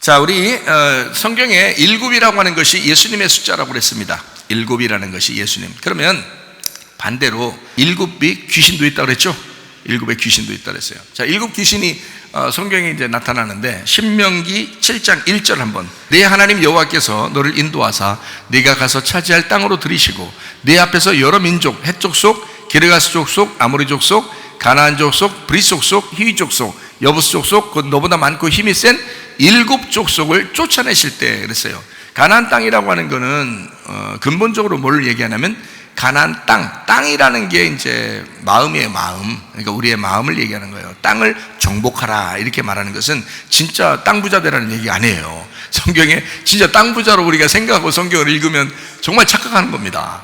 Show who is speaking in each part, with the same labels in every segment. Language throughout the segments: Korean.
Speaker 1: 자, 우리 성경에 일곱이라고 하는 것이 예수님의 숫자라고 그랬습니다. 일곱이라는 것이 예수님. 그러면 반대로 일곱이 귀신도 있다고 그랬죠? 일곱의 귀신도 있다고 그랬어요. 자, 일곱 귀신이 성경에 이제 나타나는데 신명기 7장 1절 한번, 내 하나님 여호와께서 너를 인도하사 네가 가서 차지할 땅으로 들이시고 네 앞에서 여러 민족, 헷 족속, 기르가스 족속, 아모리 족속, 가나안 족속, 브릿 족속, 히위 족속, 여부스 족속, 곧 너보다 많고 힘이 센 일곱 족속을 쫓아내실 때 그랬어요. 가나안 땅이라고 하는 거는 근본적으로 뭘 얘기하냐면 가나안 땅이라는 게 이제 마음이에요. 마음. 그러니까 우리의 마음을 얘기하는 거예요. 땅을 정복하라 이렇게 말하는 것은 진짜 땅 부자 되라는 얘기 아니에요. 성경에 진짜 땅 부자로 우리가 생각하고 성경을 읽으면 정말 착각하는 겁니다.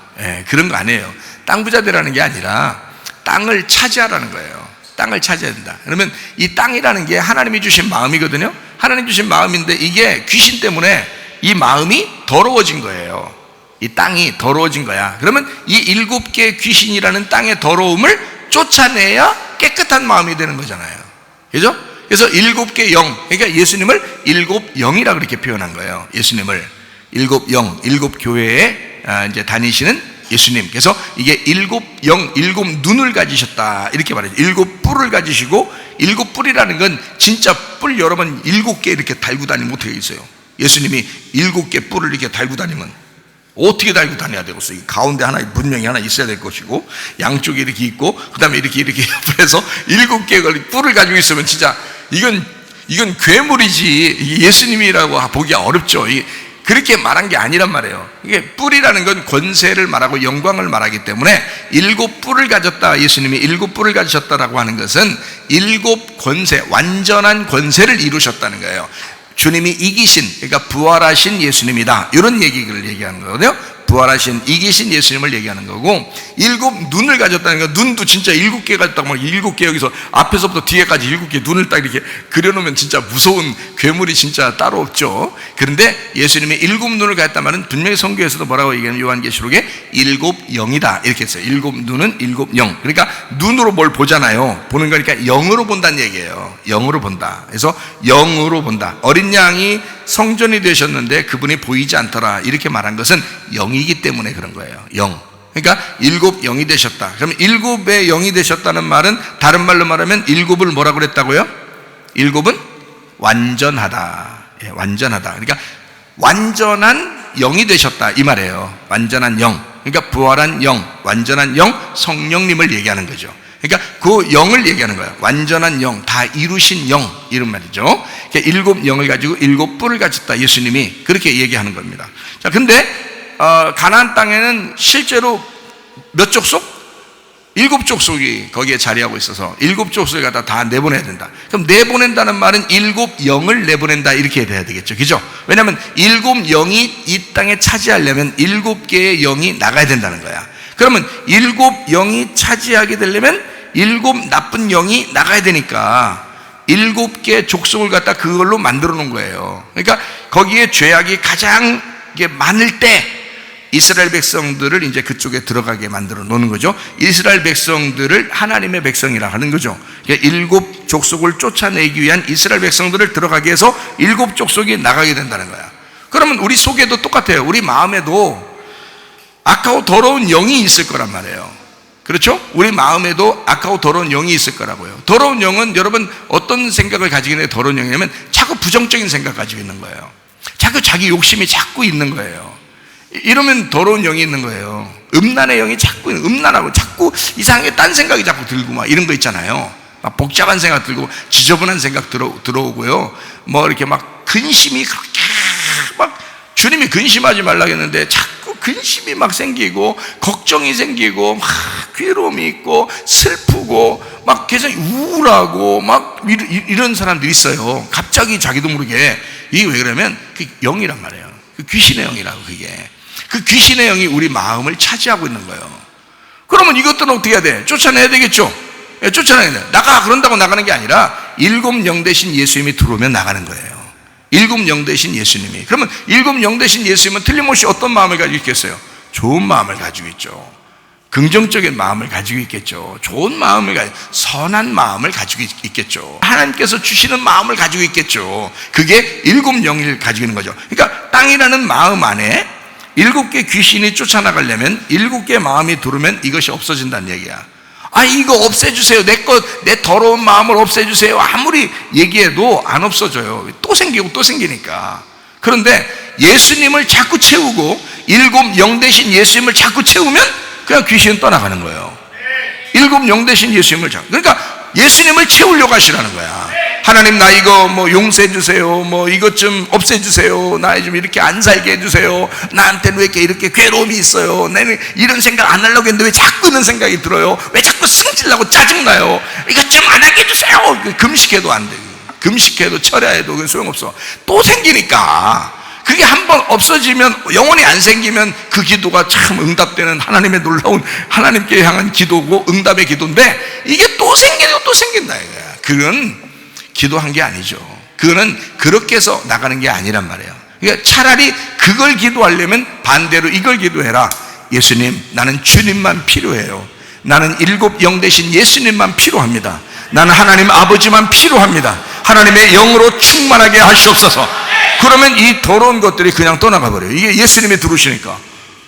Speaker 1: 그런 거 아니에요. 땅 부자 되라는 게 아니라 땅을 차지하라는 거예요. 땅을 차지해야 된다. 그러면 이 땅이라는 게 하나님이 주신 마음이거든요. 하나님 주신 마음인데 이게 귀신 때문에 이 마음이 더러워진 거예요. 이 땅이 더러워진 거야. 그러면 이 일곱 개의 귀신이라는 땅의 더러움을 쫓아내야 깨끗한 마음이 되는 거잖아요. 그죠? 그래서 일곱 개의 영, 그러니까 예수님을 일곱 영이라 그렇게 표현한 거예요. 예수님을 일곱 영, 일곱 교회에 이제 다니시는 예수님. 그래서 이게 일곱 영, 일곱 눈을 가지셨다 이렇게 말해요. 일곱 뿔을 가지시고, 일곱 뿔이라는 건 진짜 뿔 여러 번 일곱 개 이렇게 달고 다니면 어떻게 있어요? 예수님이 일곱 개 뿔을 이렇게 달고 다니면 어떻게 달고 다녀야 되겠어요? 가운데 하나 분명히 하나 있어야 될 것이고, 양쪽에 이렇게 있고, 그 다음에 이렇게 옆에서 일곱 개의 뿔을 가지고 있으면 진짜 이건 괴물이지 예수님이라고 보기가 어렵죠. 그렇게 말한 게 아니란 말이에요. 이게 뿔이라는 건 권세를 말하고 영광을 말하기 때문에 일곱 뿔을 가졌다, 예수님이 일곱 뿔을 가지셨다라고 하는 것은 일곱 권세, 완전한 권세를 이루셨다는 거예요. 주님이 이기신, 그러니까 부활하신 예수님이다, 이런 얘기를 얘기하는 거거든요. 부활하신 이기신 예수님을 얘기하는 거고, 일곱 눈을 가졌다는 거, 눈도 진짜 일곱 개 가졌다고 막 일곱 개 여기서 앞에서부터 뒤에까지 일곱 개 눈을 딱 이렇게 그려놓으면 진짜 무서운 괴물이 진짜 따로 없죠. 그런데 예수님이 일곱 눈을 가졌단 말은 분명히 성경에서도 뭐라고 얘기하면 요한계시록에 일곱 영이다 이렇게 했어요. 일곱 눈은 일곱 영. 그러니까 눈으로 뭘 보잖아요. 보는 거니까 영으로 본다는 얘기예요. 영으로 본다. 그래서 영으로 본다. 어린 양이 성전이 되셨는데 그분이 보이지 않더라 이렇게 말한 것은 영이기 때문에 그런 거예요. 영. 그러니까 일곱 영이 되셨다. 그러면 일곱의 영이 되셨다는 말은 다른 말로 말하면 일곱을 뭐라고 그랬다고요? 일곱은 완전하다. 완전하다. 그러니까 완전한 영이 되셨다 이 말이에요. 완전한 영. 그러니까 부활한 영, 완전한 영, 성령님을 얘기하는 거죠. 그러니까 그 영을 얘기하는 거예요. 완전한 영, 다 이루신 영, 이런 말이죠. 그러니까 일곱 영을 가지고 일곱 뿔을 가졌다, 예수님이 그렇게 얘기하는 겁니다. 자, 근데 가나안 땅에는 실제로 몇 족속? 일곱 족속이 거기에 자리하고 있어서 일곱 족속을 갖다 다 내보내야 된다. 그럼 내보낸다는 말은 일곱 영을 내보낸다 이렇게 돼야 되겠죠. 그죠? 왜냐하면 일곱 영이 이 땅에 차지하려면 일곱 개의 영이 나가야 된다는 거야. 그러면 일곱 영이 차지하게 되려면 일곱 나쁜 영이 나가야 되니까 일곱 개 족속을 갖다 그걸로 만들어 놓은 거예요. 그러니까 거기에 죄악이 가장 많을 때 이스라엘 백성들을 이제 그쪽에 들어가게 만들어 놓는 거죠. 이스라엘 백성들을 하나님의 백성이라 하는 거죠. 그러니까 일곱 족속을 쫓아내기 위한 이스라엘 백성들을 들어가게 해서 일곱 족속이 나가게 된다는 거야. 그러면 우리 속에도 똑같아요. 우리 마음에도 악하고 더러운 영이 있을 거란 말이에요. 그렇죠? 우리 마음에도 악하고 더러운 영이 있을 거라고요. 더러운 영은 여러분 어떤 생각을 가지게 돼요? 더러운 영이냐면 자꾸 부정적인 생각 가지고 있는 거예요. 자꾸 자기 욕심이 자꾸 있는 거예요. 이러면 더러운 영이 있는 거예요. 음란의 영이 자꾸 음란하고 자꾸 이상하게 딴 생각이 자꾸 들고 막 이런 거 있잖아요. 막 복잡한 생각 들고 지저분한 생각 들어오고요. 뭐 이렇게 막 근심이 그렇게 막 주님이 근심하지 말라고 했는데 자꾸 근심이 막 생기고 걱정이 생기고 막 괴로움이 있고 슬프고 막 계속 우울하고 막 이런 사람들이 있어요. 갑자기 자기도 모르게. 이게 왜 그러면 그 영이란 말이에요. 그 귀신의 영이라고. 그게 그 귀신의 영이 우리 마음을 차지하고 있는 거예요. 그러면 이것들은 어떻게 해야 돼? 쫓아내야 되겠죠. 쫓아내야 돼. 나가 그런다고 나가는 게 아니라 일곱 영 대신 예수님이 들어오면 나가는 거예요. 일곱 영 대신 예수님이. 그러면 일곱 영 대신 예수님은 틀림없이 어떤 마음을 가지고 있겠어요? 좋은 마음을 가지고 있죠. 긍정적인 마음을 가지고 있겠죠. 좋은 마음을 선한 마음을 가지고 있겠죠. 하나님께서 주시는 마음을 가지고 있겠죠. 그게 일곱 영을 가지고 있는 거죠. 그러니까 땅이라는 마음 안에 일곱 개 귀신이 쫓아나가려면 일곱 개 마음이 들으면 이것이 없어진다는 얘기야. 이거 없애주세요. 내 더러운 마음을 없애주세요. 아무리 얘기해도 안 없어져요. 또 생기고 또 생기니까. 그런데 예수님을 자꾸 채우고 일곱 영 대신 예수님을 자꾸 채우면 그냥 귀신은 떠나가는 거예요. 일곱 영 대신 예수님을 자꾸. 그러니까 예수님을 채우려고 하시라는 거야. 하나님, 나 이거 용서해 주세요. 이것 좀 없애 주세요. 나 좀 이렇게 안 살게 해 주세요. 나한테는 왜 이렇게 괴로움이 있어요? 나는 이런 생각 안 하려고 했는데 왜 자꾸 이런 생각이 들어요? 왜 자꾸 승질나고 짜증나요? 이것 좀 안 하게 해 주세요. 금식해도 안 돼. 금식해도 철야해도 소용없어. 또 생기니까. 그게 한번 없어지면, 영원히 안 생기면 그 기도가 참 응답되는 하나님의 놀라운, 하나님께 향한 기도고 응답의 기도인데, 이게 또 생기고 또 생긴다 이거야. 그건 기도한 게 아니죠. 그거는 그렇게 해서 나가는 게 아니란 말이에요. 그러니까 차라리 그걸 기도하려면 반대로 이걸 기도해라. 예수님, 나는 주님만 필요해요. 나는 일곱 영 대신 예수님만 필요합니다. 나는 하나님 아버지만 필요합니다. 하나님의 영으로 충만하게 하시옵소서. 그러면 이 더러운 것들이 그냥 떠나가 버려요. 이게 예수님이 들어오시니까,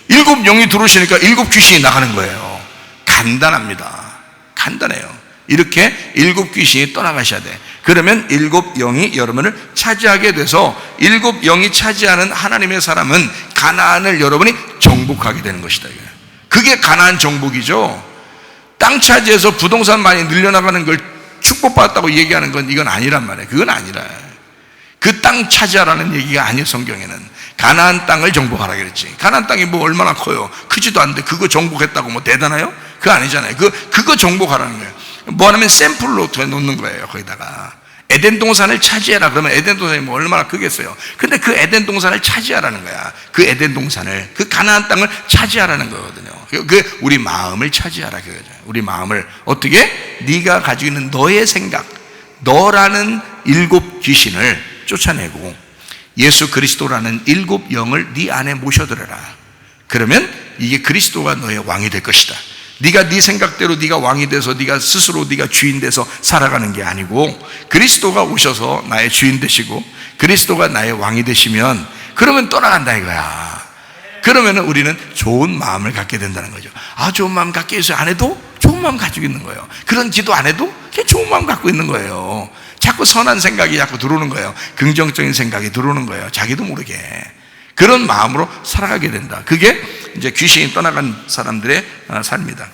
Speaker 1: 일곱 영이 들어오시니까 일곱 귀신이 나가는 거예요. 간단합니다. 간단해요. 이렇게 일곱 귀신이 떠나가셔야 돼. 그러면 일곱 영이 여러분을 차지하게 돼서 일곱 영이 차지하는 하나님의 사람은 가나안을 여러분이 정복하게 되는 것이다. 그게 가나안 정복이죠. 땅 차지해서 부동산 많이 늘려나가는 걸 축복받았다고 얘기하는 건 이건 아니란 말이에요. 그건 아니라. 그 땅 차지하라는 얘기가 아니에요. 성경에는 가나안 땅을 정복하라 그랬지. 가나안 땅이 얼마나 커요? 크지도 않은데 그거 정복했다고 대단해요? 그거 아니잖아요. 그거 정복하라는 거예요. 하면 샘플로 놓는 거예요. 거기다가 에덴 동산을 차지해라 그러면 에덴 동산이 얼마나 크겠어요? 근데 그 에덴 동산을 차지하라는 거야. 그 에덴 동산을, 그 가나안 땅을 차지하라는 거거든요. 그 우리 마음을 차지하라 그거죠. 우리 마음을 어떻게? 네가 가지고 있는 너의 생각, 너라는 일곱 귀신을 쫓아내고 예수 그리스도라는 일곱 영을 네 안에 모셔들어라. 그러면 이게 그리스도가 너의 왕이 될 것이다. 네가 네 생각대로 네가 왕이 돼서 네가 스스로 네가 주인 돼서 살아가는 게 아니고 그리스도가 오셔서 나의 주인 되시고 그리스도가 나의 왕이 되시면 그러면 떠나간다 이거야. 그러면 우리는 좋은 마음을 갖게 된다는 거죠. 좋은 마음 갖게 해서 안 해도 좋은 마음 가지고 있는 거예요. 그런 기도 안 해도 그냥 좋은 마음 갖고 있는 거예요. 자꾸 선한 생각이 자꾸 들어오는 거예요. 긍정적인 생각이 들어오는 거예요. 자기도 모르게. 그런 마음으로 살아가게 된다. 그게 이제 귀신이 떠나간 사람들의 삶이다.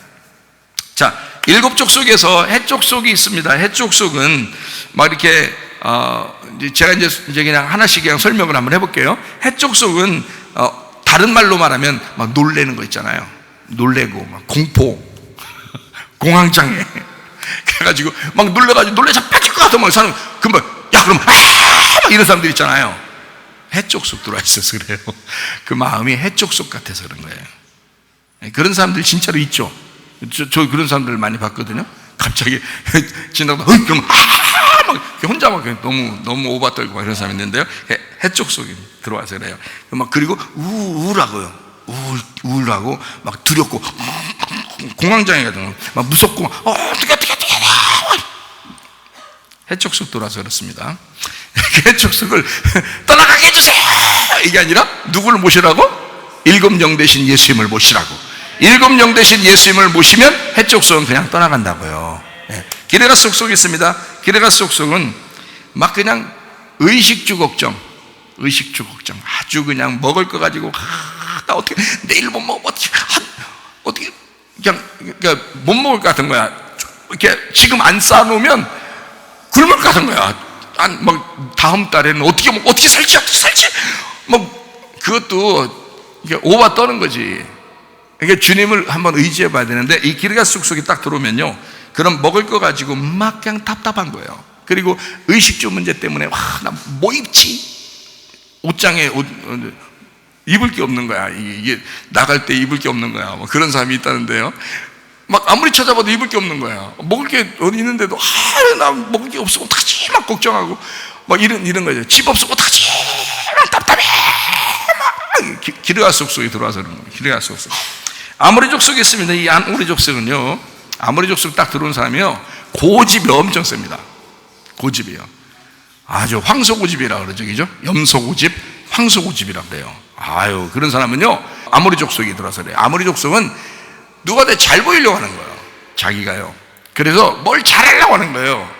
Speaker 1: 자, 일곱 족속에서 해족속이 있습니다. 해족속은 막 이렇게 제가 이제 그냥 하나씩 그냥 설명을 한번 해볼게요. 해족속은 다른 말로 말하면 막 놀래는 거 있잖아요. 놀래고 막 공포, 공황장애. 그래가지고 막 놀래서 빠질 것 같아. 막 사람 금방 그럼 막 이런 사람들 있잖아요. 해쪽 속 들어와 있어서 그래요. 그 마음이 해쪽 속 같아서 그런 거예요. 그런 사람들 진짜로 있죠. 저 그런 사람들 많이 봤거든요. 갑자기 지나가다 그럼 막 혼자 막 너무 오바 떨고 막 이런 사람이 있는데요. 해쪽 속에 들어와서 그래요. 그리고 우울하고요. 우울하고 막 두렵고 공황장애 같은 거 막 무섭고 어떻게 해쪽 속 들어와서 그렇습니다. 해쪽 속을 떠나가게 해주세요. 이게 아니라 누구를 모시라고? 일곱 영 대신 예수님을 모시라고. 일곱 영 대신 예수님을 모시면 해쪽 속은 그냥 떠나간다고요. 기레가 속속이 있습니다. 기레가 속속은 막 그냥 의식주 걱정, 아주 그냥 먹을 거 가지고 나 어떻게 내일 못 먹으면 어떻게 그냥 그러니까 못 먹을 것 같은 거야. 이렇게 지금 안 쌓아놓으면 굶을 것 같은 거야. 막 다음 달에는 어떻게 살지 그것도 오바 떠는 거지. 그러니까 주님을 한번 의지해 봐야 되는데 이 기르가 쑥쑥이 딱 들어오면요, 그럼 먹을 거 가지고 막 그냥 답답한 거예요. 그리고 의식주 문제 때문에 나 뭐 입지? 옷장에 입을 게 없는 거야. 이게 나갈 때 입을 게 없는 거야. 뭐 그런 사람이 있다는데요. 막 아무리 찾아봐도 입을 게 없는 거야. 먹을 게 어디 있는데도 나 먹을 게 없어 어떡하지? 막 걱정하고 막 이런 거죠. 집 없어 어떡하지? 막 답답해. 막 기르가 속속에 들어와서 그런 거예요. 기르가 속속. 아모리 족속이 있습니다. 이 아모리 족속은요, 아모리 족속 딱 들어온 사람이요, 고집이 엄청 셉니다. 고집이요. 아주 황소고집이라 그러죠. 그죠? 염소고집, 황소고집이라 그래요. 아유, 그런 사람은요, 아모리 족속이 들어와서 그래요. 아모리 족속은 누구한테 잘 보이려고 하는 거예요. 자기가요. 그래서 뭘 잘하려고 하는 거예요.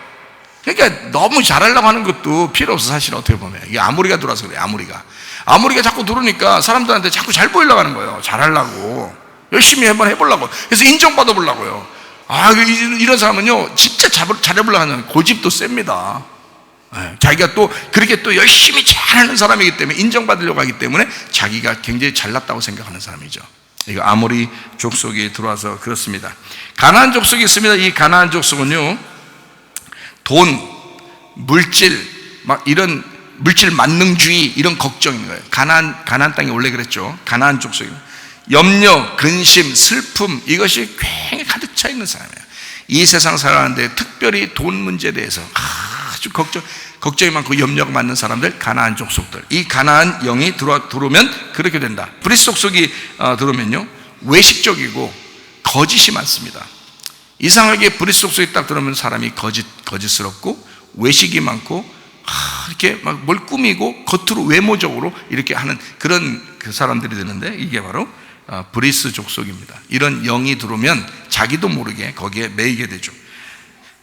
Speaker 1: 그러니까 너무 잘하려고 하는 것도 필요 없어, 사실 어떻게 보면. 이게 아모리가 들어와서 그래요. 아모리가 자꾸 들어오니까 사람들한테 자꾸 잘 보이려고 하는 거예요. 잘하려고. 열심히 한번 해보려고. 그래서 인정받아 보려고요. 아, 이런 사람은요, 진짜 잘해보려고 하는 고집도 셉니다. 자기가 또 그렇게 또 열심히 잘하는 사람이기 때문에, 인정받으려고 하기 때문에 자기가 굉장히 잘났다고 생각하는 사람이죠. 이거 아모리 족속이 들어와서 그렇습니다. 가나안 족속이 있습니다. 이 가나안 족속은요, 돈, 물질, 막 이런 물질 만능주의, 이런 걱정인 거예요. 가나안 땅이 원래 그랬죠. 가나안 족속이 염려, 근심, 슬픔, 이것이 굉장히 가득 차 있는 사람이에요. 이 세상 살아가는데 특별히 돈 문제에 대해서 아주 걱정이 많고 염려가 많은 사람들, 가나안 족속들. 이 가나안 영이 들어오면 그렇게 된다. 브리스 족속이 들어오면요, 외식적이고 거짓이 많습니다. 이상하게 브리스 족속이 딱 들어오면 사람이 거짓스럽고 외식이 많고, 이렇게 막 뭘 꾸미고 겉으로 외모적으로 이렇게 하는 그런 그 사람들이 되는데, 이게 바로 브리스 족속입니다. 이런 영이 들어오면 자기도 모르게 거기에 매이게 되죠.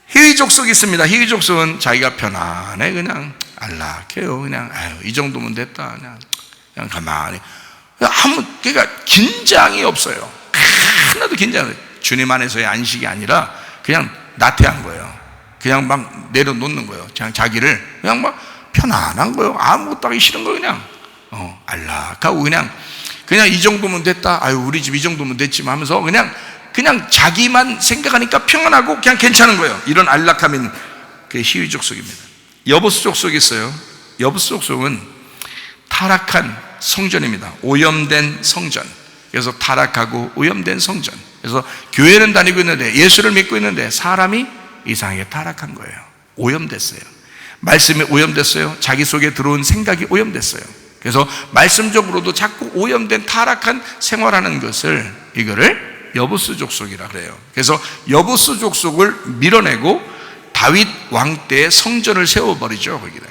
Speaker 1: 히위 족속이 있습니다. 히위 족속은 자기가 편안해, 그냥 안락해요. 그냥 아유, 이 정도면 됐다. 그냥 가만히. 그러니까 긴장이 없어요. 하나도 긴장이 없어요. 주님 안에서의 안식이 아니라 그냥 나태한 거예요. 그냥 막 내려놓는 거예요. 그냥 자기를 그냥 막 편안한 거예요. 아무것도 하기 싫은 거예요. 그냥 안락하고 그냥 이 정도면 됐다. 아유, 우리 집 이 정도면 됐지만 하면서 그냥 자기만 생각하니까 평안하고 그냥 괜찮은 거예요. 이런 안락함인 그 히위 족속입니다. 여부스 족속이 있어요. 여부스 족속은 타락한 성전입니다. 오염된 성전. 그래서 타락하고 오염된 성전. 그래서 교회는 다니고 있는데, 예수를 믿고 있는데 사람이 이상하게 타락한 거예요. 오염됐어요. 말씀이 오염됐어요. 자기 속에 들어온 생각이 오염됐어요. 그래서 말씀적으로도 자꾸 오염된 타락한 생활하는 것을, 이거를 여부스 족속이라 그래요. 그래서 여부스 족속을 밀어내고 다윗 왕 때의 성전을 세워버리죠, 거기다.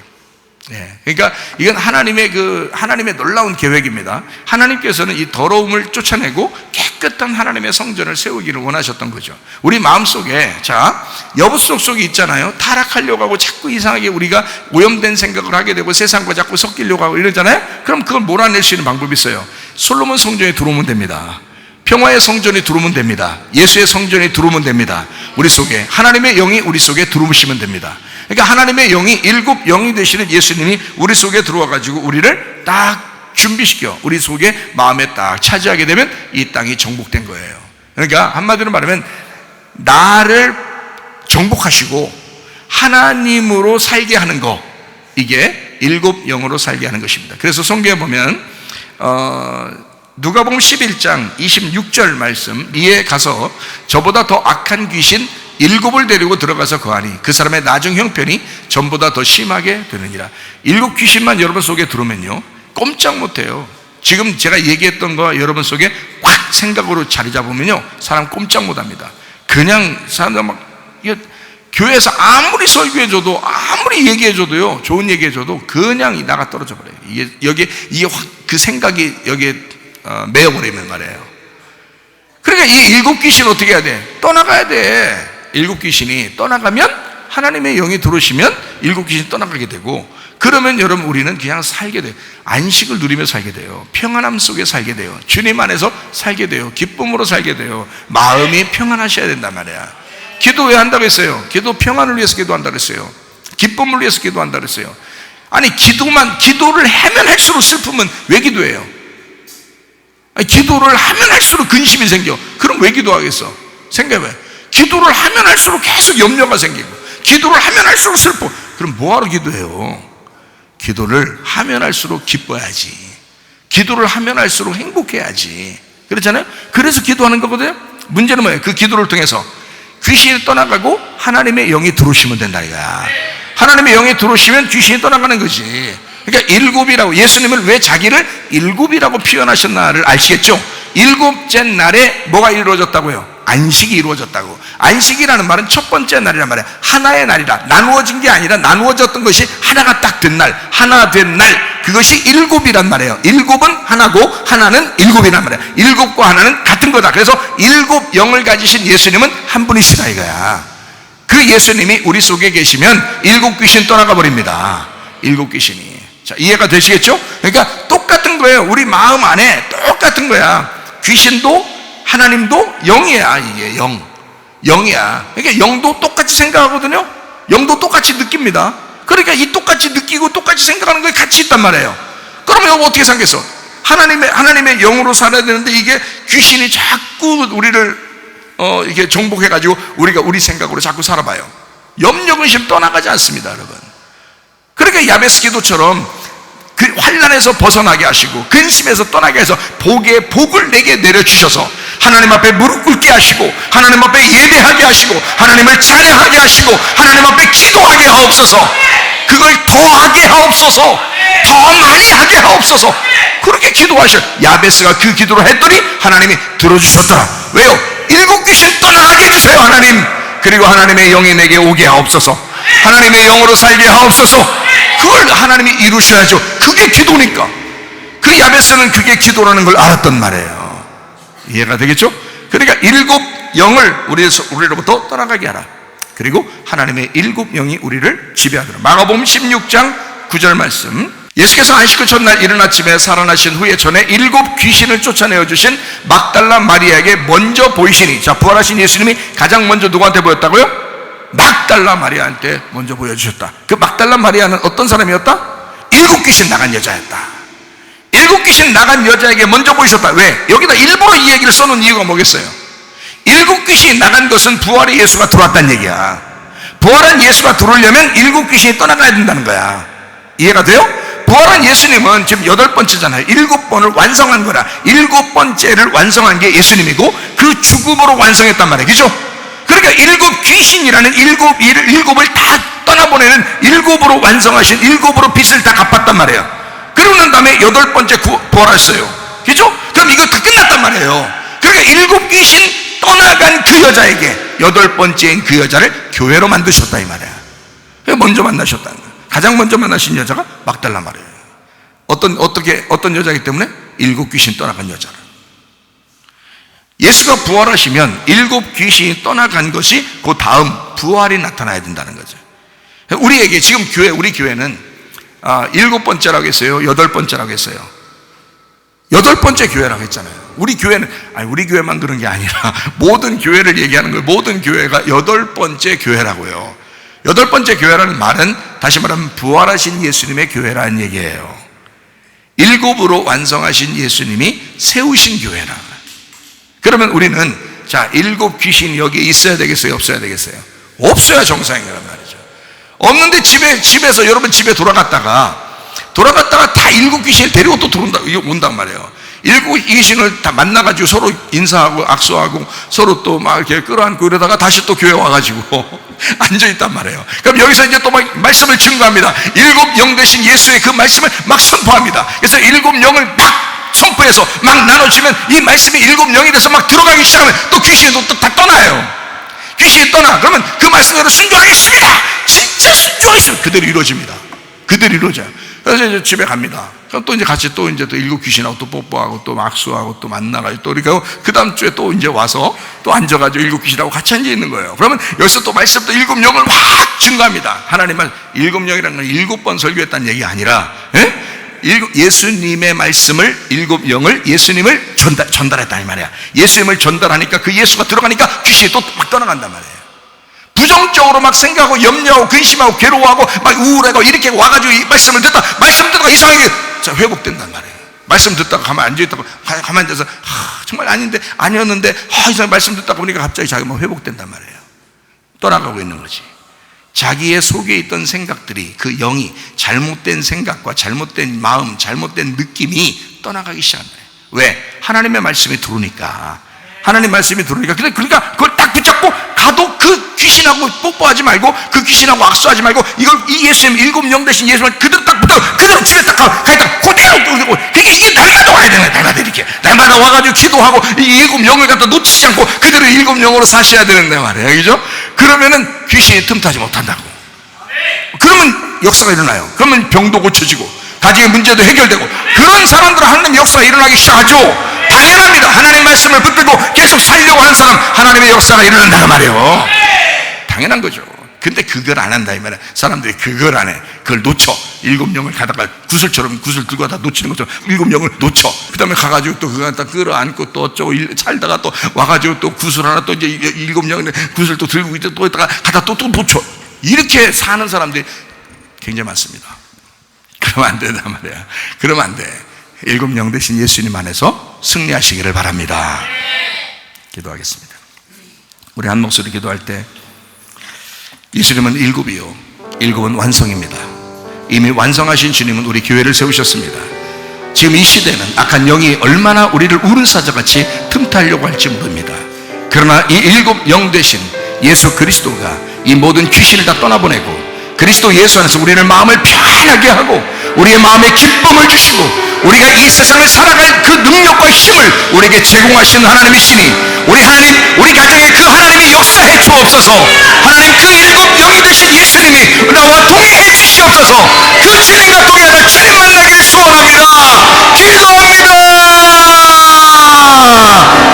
Speaker 1: 그러니까 이건 하나님의 놀라운 계획입니다. 하나님께서는 이 더러움을 쫓아내고 깨끗한 하나님의 성전을 세우기를 원하셨던 거죠. 우리 마음속에, 여부스 족속이 있잖아요. 타락하려고 하고 자꾸 이상하게 우리가 오염된 생각을 하게 되고 세상과 자꾸 섞이려고 하고 이러잖아요. 그럼 그걸 몰아낼 수 있는 방법이 있어요. 솔로몬 성전에 들어오면 됩니다. 평화의 성전이 들어오면 됩니다. 예수의 성전이 들어오면 됩니다. 우리 속에 하나님의 영이 우리 속에 들어오시면 됩니다. 그러니까 하나님의 영이 일곱 영이 되시는 예수님이 우리 속에 들어와 가지고 우리를 딱 준비시켜 우리 속에 마음에 딱 차지하게 되면 이 땅이 정복된 거예요. 그러니까 한마디로 말하면 나를 정복하시고 하나님으로 살게 하는 거, 이게 일곱 영으로 살게 하는 것입니다. 그래서 성경에 보면 누가복음 11장 26절 말씀, 이에 가서 저보다 더 악한 귀신 7을 데리고 들어가서 거하니 그 사람의 나중 형편이 전보다 더 심하게 되느니라. 7 귀신만 여러분 속에 들어오면요, 꼼짝 못해요. 지금 제가 얘기했던 거 여러분 속에 확 생각으로 자리 잡으면요, 사람 꼼짝 못합니다. 그냥 사람들 막, 교회에서 아무리 설교해줘도, 아무리 얘기해줘도요, 좋은 얘기해줘도 그냥 나가 떨어져 버려요. 이게 확 그 생각이 여기에 매여버리면 말이에요. 그러니까 이 7 귀신 어떻게 해야 돼? 떠나가야 돼. 7 귀신이 떠나가면, 하나님의 영이 들어오시면 7 귀신이 떠나가게 되고, 그러면 여러분 우리는 그냥 살게 돼요. 안식을 누리며 살게 돼요. 평안함 속에 살게 돼요. 주님 안에서 살게 돼요. 기쁨으로 살게 돼요. 마음이 평안하셔야 된단 말이야. 기도 왜 한다고 했어요? 기도 평안을 위해서 기도한다고 했어요. 기쁨을 위해서 기도한다고 했어요. 아니, 기도를 하면 할수록 슬픔은 왜 기도해요? 아니, 기도를 하면 할수록 근심이 생겨. 그럼 왜 기도하겠어? 생각해봐요. 기도를 하면 할수록 계속 염려가 생기고, 기도를 하면 할수록 슬퍼. 그럼 뭐하러 기도해요? 기도를 하면 할수록 기뻐야지. 기도를 하면 할수록 행복해야지. 그렇잖아요? 그래서 기도하는 거거든요. 문제는 뭐예요? 그 기도를 통해서 귀신이 떠나가고 하나님의 영이 들어오시면 된다 이거야. 하나님의 영이 들어오시면 귀신이 떠나가는 거지. 그러니까 7이라고, 예수님을 왜 자기를 7이라고 표현하셨나를 아시겠죠? 일곱째 날에 뭐가 이루어졌다고요? 안식이 이루어졌다고. 안식이라는 말은 첫 번째 날이란 말이야. 하나의 날이라. 나누어진 게 아니라 나누어졌던 것이 하나가 딱 된 날, 하나 된 날, 그것이 일곱이란 말이에요. 일곱은 하나고 하나는 일곱이란 말이야. 일곱과 하나는 같은 거다. 그래서 일곱 영을 가지신 예수님은 한 분이시다 이거야. 그 예수님이 우리 속에 계시면 일곱 귀신 떠나가 버립니다. 일곱 귀신이. 자, 이해가 되시겠죠? 그러니까 똑같은 거예요. 우리 마음 안에 똑같은 거야. 귀신도 하나님도 영이야. 이게 영이야. 그러니까 영도 똑같이 생각하거든요. 영도 똑같이 느낍니다. 그러니까 이 똑같이 느끼고 똑같이 생각하는 게 같이 있단 말이에요. 그러면 이거 어떻게 생겼어? 하나님의 영으로 살아야 되는데 이게 귀신이 자꾸 우리를 이렇게 정복해가지고 우리가 우리 생각으로 자꾸 살아봐요. 염려 근심 떠나가지 않습니다, 여러분. 그러니까 야베스 기도처럼 그 환난에서 벗어나게 하시고 근심에서 떠나게 해서 복을 내게 내려주셔서 하나님 앞에 무릎 꿇게 하시고 하나님 앞에 예배하게 하시고 하나님을 찬양하게 하시고 하나님 앞에 기도하게 하옵소서. 그걸 더하게 하옵소서. 더 많이 하게 하옵소서. 그렇게 기도하셔. 야베스가 그 기도를 했더니 하나님이 들어주셨더라. 왜요? 일곱 귀신 떠나게 해주세요, 하나님. 그리고 하나님의 영이 내게 오게 하옵소서. 하나님의 영으로 살게 하옵소서. 그걸 하나님이 이루셔야죠. 그게 기도니까. 그 야베스는 그게 기도라는 걸 알았단 말이에요. 이해가 되겠죠? 그러니까 일곱 영을 우리로부터 떠나가게 하라. 그리고 하나님의 일곱 영이 우리를 지배하더라. 마가복음 16장 9절 말씀. 예수께서 안식 후 첫날 이른 아침에 살아나신 후에 전에 일곱 귀신을 쫓아내어 주신 막달라 마리아에게 먼저 보이시니, 자, 부활하신 예수님이 가장 먼저 누구한테 보였다고요? 막달라 마리아한테 먼저 보여주셨다. 그 막달라 마리아는 어떤 사람이었다? 일곱 귀신 나간 여자였다. 일곱 귀신 나간 여자에게 먼저 보이셨다. 왜? 여기다 일부러 이 얘기를 써놓은 이유가 뭐겠어요? 일곱 귀신이 나간 것은 부활의 예수가 들어왔다는 얘기야. 부활한 예수가 들어오려면 일곱 귀신이 떠나가야 된다는 거야. 이해가 돼요? 부활한 예수님은 지금 8번째잖아요. 7번을 완성한 거라. 7번째를 완성한 게 예수님이고 그 죽음으로 완성했단 말이에요. 그죠? 그러니까 일곱 귀신이라는 일곱을 다 떠나보내는 일곱으로 완성하신 일곱으로 빚을 다 갚았단 말이에요. 그러고 난 다음에 8번째 부활했어요. 그죠? 그럼 이거 다 끝났단 말이에요. 그러니까 일곱 귀신 떠나간 그 여자에게 8번째인 그 여자를 교회로 만드셨다 이 말이야. 먼저 만나셨다는 거야. 가장 먼저 만나신 여자가 막달라 말이에요. 어떤 여자이기 때문에? 일곱 귀신 떠나간 여자라. 예수가 부활하시면 일곱 귀신이 떠나간 것이 그 다음 부활이 나타나야 된다는 거죠. 우리에게 지금 우리 교회는 7번째라고 했어요? 8번째라고 했어요? 8번째 교회라고 했잖아요. 우리 교회는, 우리 교회만 그런 게 아니라 모든 교회를 얘기하는 거예요. 모든 교회가 8번째 교회라고요. 8번째 교회라는 말은 다시 말하면 부활하신 예수님의 교회라는 얘기예요. 7으로 완성하신 예수님이 세우신 교회라. 그러면 우리는, 자, 일곱 귀신이 여기에 있어야 되겠어요? 없어야 되겠어요? 없어야 정상이란 말이죠. 없는데 집에서 여러분 집에 돌아갔다가 다 일곱 귀신을 데리고 또 온단 말이에요. 일곱 귀신을 다 만나가지고 서로 인사하고 악수하고 서로 또 막 이렇게 끌어안고 이러다가 다시 또 교회 와가지고 앉아있단 말이에요. 그럼 여기서 이제 또 막 말씀을 증거합니다. 일곱 영 대신 예수의 그 말씀을 막 선포합니다. 그래서 일곱 영을 막 선포해서 막 나눠주면 이 말씀이 일곱 영이 돼서 막 들어가기 시작하면 또 귀신이 또 다 떠나요. 귀신이 떠나. 그러면 그 말씀대로 순종하겠습니다. 진짜 순종하겠습니다. 그대로 이루어집니다. 그대로 이루어져요. 그래서 이제 집에 갑니다. 그럼 또 이제 같이 또 일곱 귀신하고 또 뽀뽀하고 또 악수하고 또 만나가지고 또 그러니까 그 다음 주에 또 이제 와서 또 앉아가지고 일곱 귀신하고 같이 앉아 있는 거예요. 그러면 여기서 또 말씀부터 일곱 영을 확 증거합니다. 하나님은 일곱 영이라는 건 7번 설교했다는 얘기 아니라, 예수님의 말씀을 일곱 영을 예수님을 전달했다 이 말이야. 예수님을 전달하니까 그 예수가 들어가니까 귀신이 또 막 떠나간단 말이에요. 부정적으로 막 생각하고 염려하고 근심하고 괴로워하고 막 우울하고 이렇게 와가지고 이 말씀을 듣다가 이상하게 회복된단 말이에요. 말씀 듣다가 가만히 앉아있다가 가만히 앉아서 정말 아니었는데 이상하게 말씀 듣다가 보니까 갑자기 자기가 회복된단 말이에요. 떠나가고 있는 거지. 자기의 속에 있던 생각들이, 그 영이 잘못된 생각과 잘못된 마음, 잘못된 느낌이 떠나가기 시작한 거예요. 왜? 하나님의 말씀이 들어오니까. 하나님 말씀이 들어오니까. 그러니까 그걸 딱 붙잡고 가도 그 귀신하고 뽀뽀하지 말고 그 귀신하고 악수하지 말고 이 예수님 일곱 영 대신 예수님을 그대로 딱 붙잡고 그대로 집에 딱 가니까 그대로 이게 날마다 날마다 날마다 이렇게 날마다 와가지고 기도하고 이 일곱 영을 갖다 놓치지 않고 그대로 일곱 영으로 사셔야 되는데 말이에요. 그죠? 그러면은 귀신이 틈타지 못한다고. 그러면 역사가 일어나요. 그러면 병도 고쳐지고 가정의 문제도 해결되고 그런 사람들은 하나님 역사가 일어나기 시작하죠. 당연합니다. 하나님 말씀을 붙들고 계속 살려고 하는 사람 하나님의 역사가 일어난다고 말이에요. 당연한 거죠. 근데 그걸 안 한다 이 말이야. 사람들이 그걸 안 해. 그걸 놓쳐. 일곱 영을 가다가 구슬처럼 구슬 들고 가다 놓치는 것처럼 일곱 영을 놓쳐. 그 다음에 가가지고 또 그거 갖다 끌어안고 또 어쩌고 살다가 또 와가지고 또 구슬 하나 또 이제 일곱 영을 구슬 또 들고 이제 또 있다가 가다 또 놓쳐. 이렇게 사는 사람들이 굉장히 많습니다. 그러면 안 된단 말이야. 그러면 안 돼. 일곱 영 대신 예수님 안에서 승리하시기를 바랍니다. 기도하겠습니다. 우리 한 목소리 기도할 때 예수님은 일곱이요, 일곱은 완성입니다. 이미 완성하신 주님은 우리 교회를 세우셨습니다. 지금 이 시대는 악한 영이 얼마나 우리를 우르사자같이 틈타려고 할지 모릅니다. 그러나 이 일곱 영 대신 예수 그리스도가 이 모든 귀신을 다 떠나보내고 그리스도 예수 안에서 우리를 마음을 편하게 하고 우리의 마음에 기쁨을 주시고 우리가 이 세상을 살아갈 그 능력과 힘을 우리에게 제공하시는 하나님이시니 우리 하나님, 우리 가정에 그 하나님이 역사해 주옵소서. 하나님 그 일곱 영이 되신 예수님이 나와 동행해 주시옵소서. 그 주님과 동행하다 주님 만나기를 소원합니다. 기도합니다.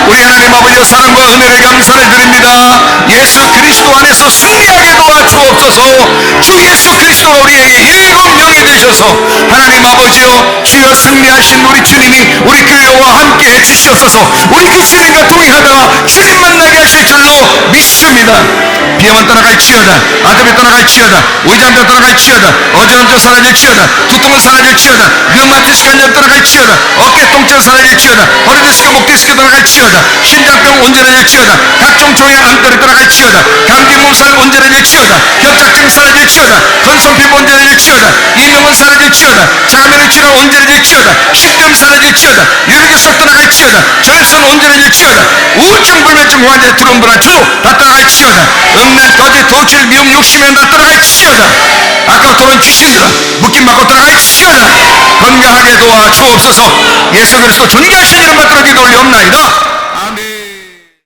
Speaker 1: 우리 하나님 아버지의 사랑과 은혜를 감사를 드립니다. 예수 그리스도 안에서 승리하게 도와주옵소서. 주 예수 그리스도가 우리에게 일곱 영이 되셔서 하나님 아버지여 주여 승리하신 우리 주님이 우리 교회와 함께 해주시옵소서. 우리 그 주님과 동행하다가 주님 만나게 하실 줄로 믿습니다. 비염은 떠나갈지어다, 아픔이 떠나갈지어다, 위장도 떠나갈지어다, 어지럼증 사라질지어다, 두통은 사라질지어다, 류마티스 관절 떠나갈지어다, 어깨 통증 사라질지어다, 허리 디스크, 목 디스크 떠나갈지어다, 심장병 온전해질지어다, 각종 종양 암들이 떠나갈지어다, 감기 몸살 온전해질지어다, 협착증 사라질지어다, 건선 피부 온전해질지어다, 이명은 사라질지어다, 자가면의 질환 온전해질지어다, 식병 사라질지어다, 유리기석 떠나갈지어다, 전선 온전해질지어다, 우울증 불면증 환자의 두려움 불안 주로 다 떠나갈지어다, 음란 거짓 도출 미움 욕심이 다 떠나갈지어다, 아까부터는 귀신들아 묶임 받고 떠나갈지어다. 건강하게 도와 주옵소서. 예수 그리스도 존귀하신 이름 받들어 기도 올리옵나이다.